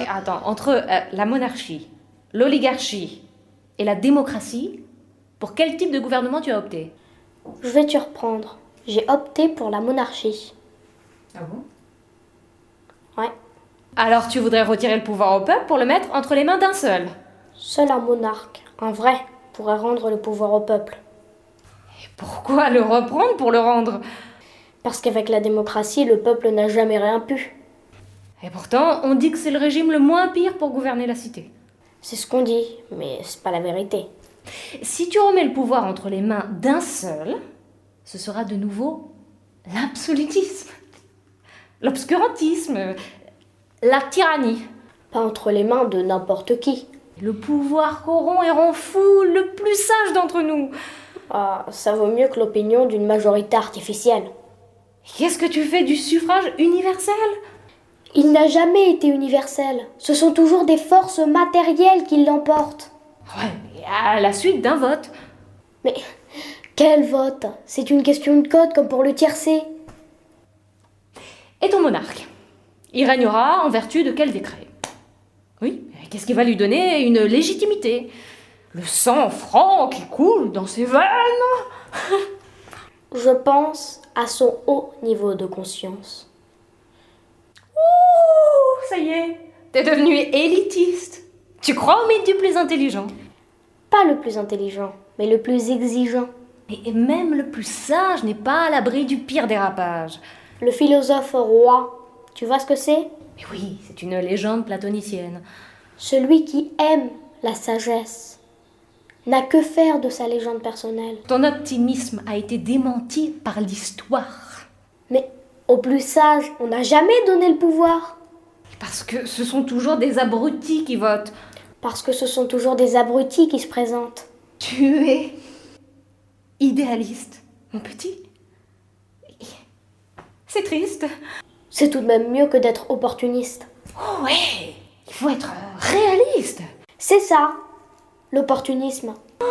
Attends, entre la monarchie, l'oligarchie et la démocratie, pour quel type de gouvernement tu as opté? Je vais te reprendre. J'ai opté pour la monarchie. Ah bon? Ouais. Alors tu voudrais retirer le pouvoir au peuple pour le mettre entre les mains d'un seul? Seul un monarque, un vrai, pourrait rendre le pouvoir au peuple. Et pourquoi le reprendre pour le rendre? Parce qu'avec la démocratie, le peuple n'a jamais rien pu. Et pourtant, on dit que c'est le régime le moins pire pour gouverner la cité. C'est ce qu'on dit, mais c'est pas la vérité. Si tu remets le pouvoir entre les mains d'un seul, ce sera de nouveau l'absolutisme, l'obscurantisme, la tyrannie. Pas entre les mains de n'importe qui. Le pouvoir corrompt et rend fou le plus sage d'entre nous. Ah, ça vaut mieux que l'opinion d'une majorité artificielle. Qu'est-ce que tu fais du suffrage universel? Il n'a jamais été universel. Ce sont toujours des forces matérielles qui l'emportent. Ouais, mais à la suite d'un vote. Mais quel vote? C'est une question de code comme pour le tiercé. Et ton monarque, il régnera en vertu de quel décret? Oui, et qu'est-ce qui va lui donner une légitimité? Le sang franc qui coule dans ses veines? Je pense à son haut niveau de conscience. Ouh, ça y est, t'es devenu élitiste. Tu crois au mythe du plus intelligent? Pas le plus intelligent, mais le plus exigeant. Et même le plus sage n'est pas à l'abri du pire dérapage. Le philosophe roi, tu vois ce que c'est? Mais oui, c'est une légende platonicienne. Celui qui aime la sagesse n'a que faire de sa légende personnelle. Ton optimisme a été démenti par l'histoire. Mais au plus sage, on n'a jamais donné le pouvoir. Parce que ce sont toujours des abrutis qui votent. Parce que ce sont toujours des abrutis qui se présentent. Tu es idéaliste, mon petit. C'est triste. C'est tout de même mieux que d'être opportuniste. Oh ouais, il faut être réaliste. C'est ça, l'opportunisme. Oh,